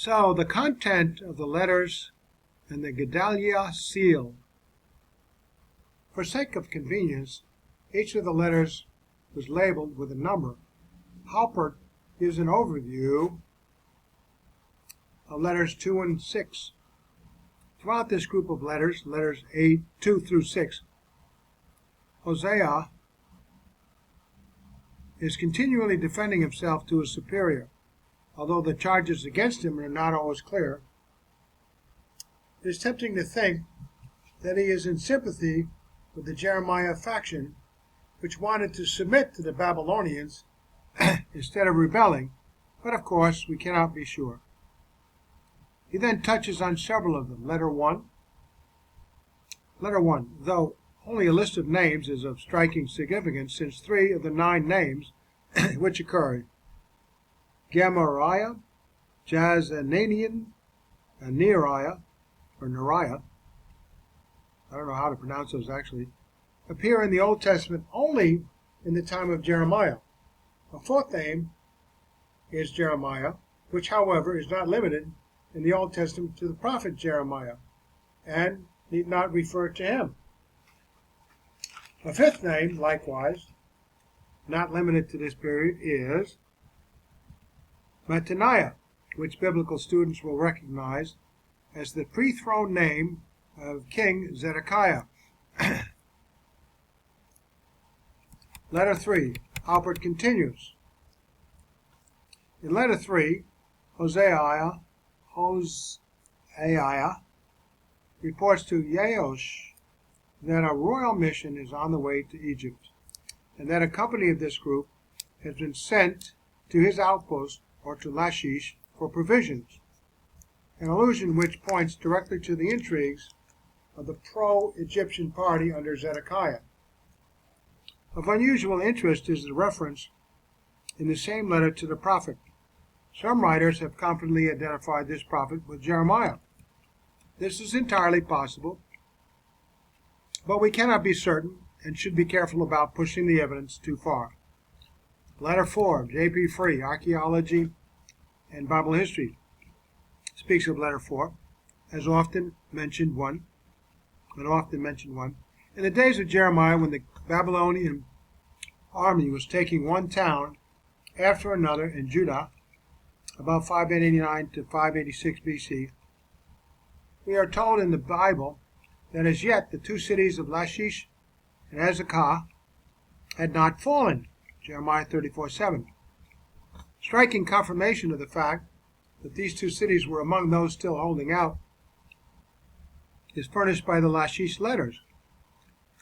So, the content of the letters and the Gedaliah seal. For sake of convenience, each of the letters was labeled with a number. Haupert gives an overview of letters 2 and 6. Throughout this group of letters, letters 2 through 6, Hoshaiah is continually defending himself to his superior. Although the charges against him are not always clear, it is tempting to think that he is in sympathy with the Jeremiah faction, which wanted to submit to the Babylonians instead of rebelling, but of course we cannot be sure. He then touches on several of them. Letter 1, though only a list of names is of striking significance, since 3 of the 9 names which occur, Gemariah, Jaazanian, and Neriah, I don't know how to pronounce those actually, appear in the Old Testament only in the time of Jeremiah. A 4th name is Jeremiah, which however is not limited in the Old Testament to the prophet Jeremiah, and need not refer to him. A 5th name, likewise, not limited to this period, is Mattaniah, which biblical students will recognize as the pre-throne name of King Zedekiah. Letter 3, Haupert continues. In letter 3, Hoshaiah reports to Yaosh that a royal mission is on the way to Egypt, and that a company of this group has been sent to his outpost or to Lachish for provisions, an allusion which points directly to the intrigues of the pro-Egyptian party under Zedekiah. Of unusual interest is the reference in the same letter to the prophet. Some writers have confidently identified this prophet with Jeremiah. This is entirely possible, but we cannot be certain and should be careful about pushing the evidence too far. Letter 4, J.P. Free, Archaeology and Bible History, speaks of letter 4 as often mentioned one. In the days of Jeremiah, when the Babylonian army was taking one town after another in Judah, about 589 to 586 BC, we are told in the Bible that as yet the 2 cities of Lachish and Azekah had not fallen, Jeremiah 34:7. Striking confirmation of the fact that these 2 cities were among those still holding out is furnished by the Lachish letters.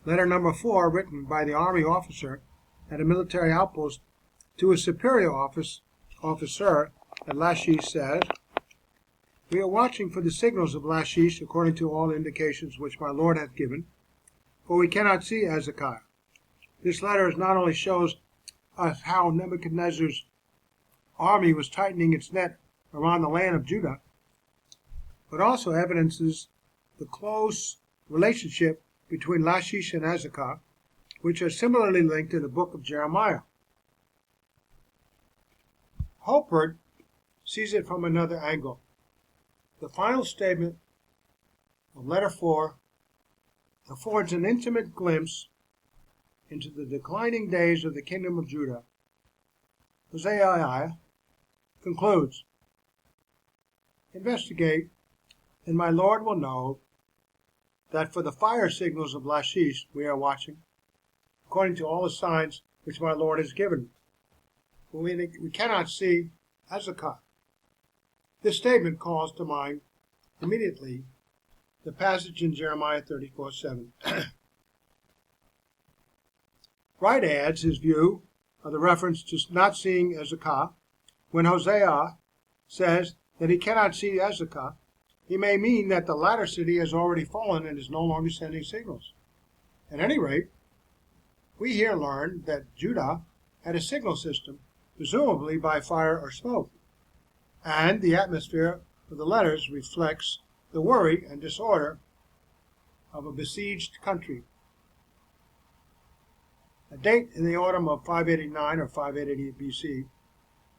Letter number 4, written by the army officer at a military outpost to a superior officer at Lachish, says, "We are watching for the signals of Lachish according to all indications which my Lord hath given, for we cannot see Azekah." This letter not only shows us how Nebuchadnezzar's army was tightening its net around the land of Judah, but also evidences the close relationship between Lachish and Azekah, which are similarly linked in the book of Jeremiah. Haupert sees it from another angle. The final statement of letter 4 affords an intimate glimpse into the declining days of the kingdom of Judah. Hoshaiah concludes, "Investigate, and my Lord will know that for the fire signals of Lachish we are watching, according to all the signs which my Lord has given. For we cannot see Azekah." This statement calls to mind immediately the passage in Jeremiah 34:7. Wright adds his view of the reference to not seeing Azekah. When Hoshaiah says that he cannot see Azekah, he may mean that the latter city has already fallen and is no longer sending signals. At any rate, we here learn that Judah had a signal system, presumably by fire or smoke, and the atmosphere of the letters reflects the worry and disorder of a besieged country. A date in the autumn of 589 or 588 BC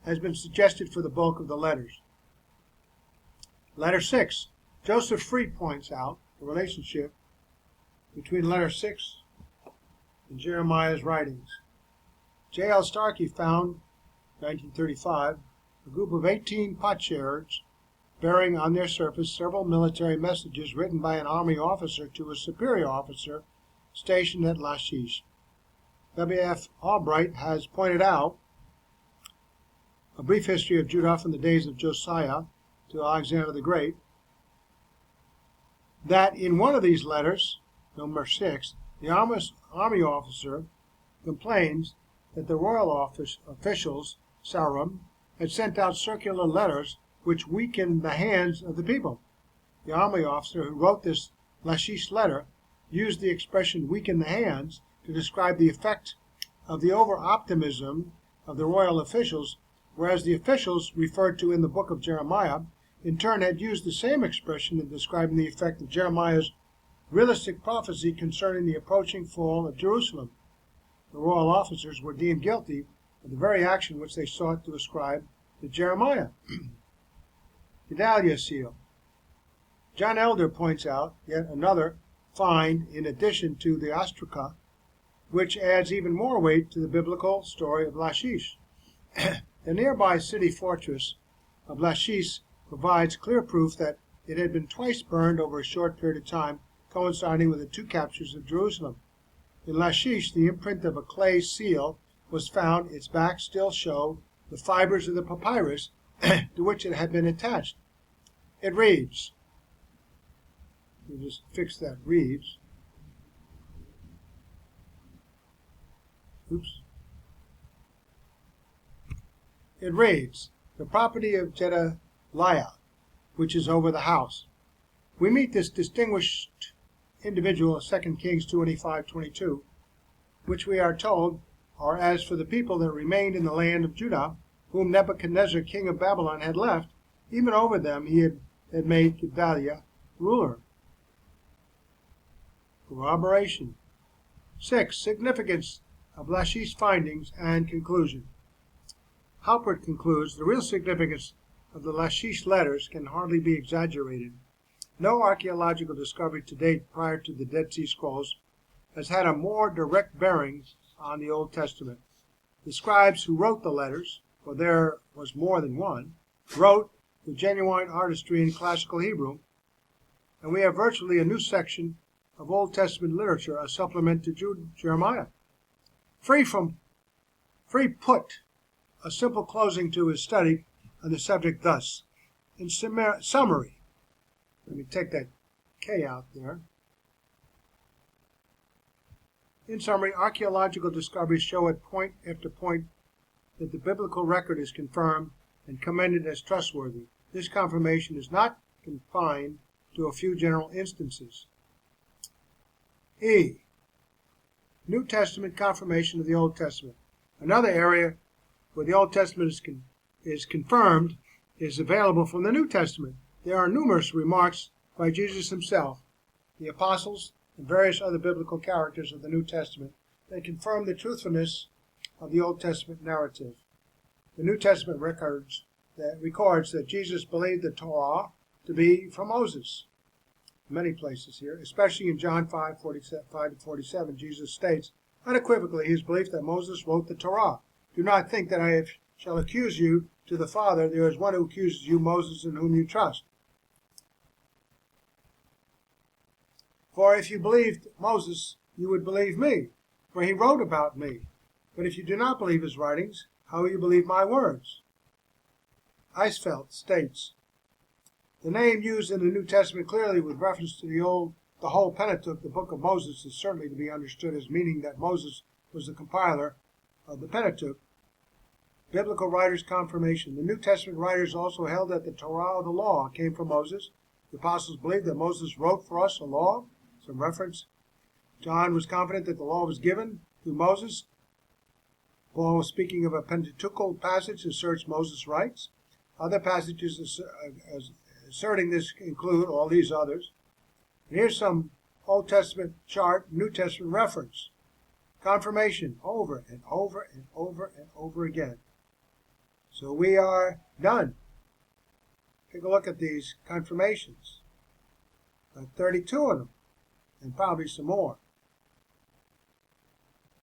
has been suggested for the bulk of the letters. Letter 6. Joseph Freed points out the relationship between letter 6 and Jeremiah's writings. J.L. Starkey found, 1935, a group of 18 potsherds bearing on their surface several military messages written by an army officer to a superior officer stationed at Lachish. W.F. Haupert has pointed out A Brief History of Judah from the Days of Josiah to Alexander the Great, that in one of these letters, number 6, the army officer complains that the royal officials, Sarum, had sent out circular letters which weakened the hands of the people. The army officer who wrote this Lachish letter used the expression weaken the hands to describe the effect of the over-optimism of the royal officials, whereas the officials referred to in the book of Jeremiah in turn had used the same expression in describing the effect of Jeremiah's realistic prophecy concerning the approaching fall of Jerusalem. The royal officers were deemed guilty of the very action which they sought to ascribe to Jeremiah. Gedaliah seal. John Elder points out yet another find in addition to the ostraca, which adds even more weight to the biblical story of Lachish. The nearby city fortress of Lachish provides clear proof that it had been twice burned over a short period of time, coinciding with the two captures of Jerusalem. In Lachish, the imprint of a clay seal was found. Its back still showed the fibers of the papyrus to which it had been attached. It reads, we'll just fix that, reads, it reads, the property of Gedaliah, which is over the house. We meet this distinguished individual of 2 Kings 2:25-22, which we are told are as for the people that remained in the land of Judah, whom Nebuchadnezzar, king of Babylon, had left, even over them he had made Gedaliah ruler. Corroboration. 6. Significance of Lachish findings and conclusion. Haupert concludes the real significance of the Lachish letters can hardly be exaggerated. No archaeological discovery to date prior to the Dead Sea Scrolls has had a more direct bearing on the Old Testament. The scribes who wrote the letters, for there was more than one, wrote with genuine artistry in classical Hebrew, and we have virtually a new section of Old Testament literature, a supplement to Jeremiah. Free put a simple closing to his study on the subject thus. In summary, let me take that K out there. In summary, archaeological discoveries show at point after point that the biblical record is confirmed and commended as trustworthy. This confirmation is not confined to a few general instances. E. New Testament confirmation of the Old Testament. Another area where the Old Testament is confirmed is available from the New Testament. There are numerous remarks by Jesus himself, the apostles, and various other biblical characters of the New Testament that confirm the truthfulness of the Old Testament narrative. The New Testament records that Jesus believed the Torah to be from Moses. Many places here, especially in John 5:45-47, Jesus states unequivocally his belief that Moses wrote the Torah. Do not think that I shall accuse you to the Father. There is one who accuses you, Moses, in whom you trust. For if you believed Moses, you would believe me, for he wrote about me. But if you do not believe his writings, how will you believe my words? Eisfeld states, the name used in the New Testament clearly with reference to the whole Pentateuch, the book of Moses, is certainly to be understood as meaning that Moses was the compiler of the Pentateuch. Biblical writers' confirmation. The New Testament writers also held that the Torah, the law, came from Moses. The apostles believed that Moses wrote for us a law. Some reference. John was confident that the law was given through Moses. Paul was speaking of a Pentateuchal passage asserts Moses' rights. Other passages asserting this include all these others. And here's some Old Testament chart, New Testament reference. Confirmation over and over and over and over again. So we are done. Take a look at these confirmations. 32 of them, and probably some more.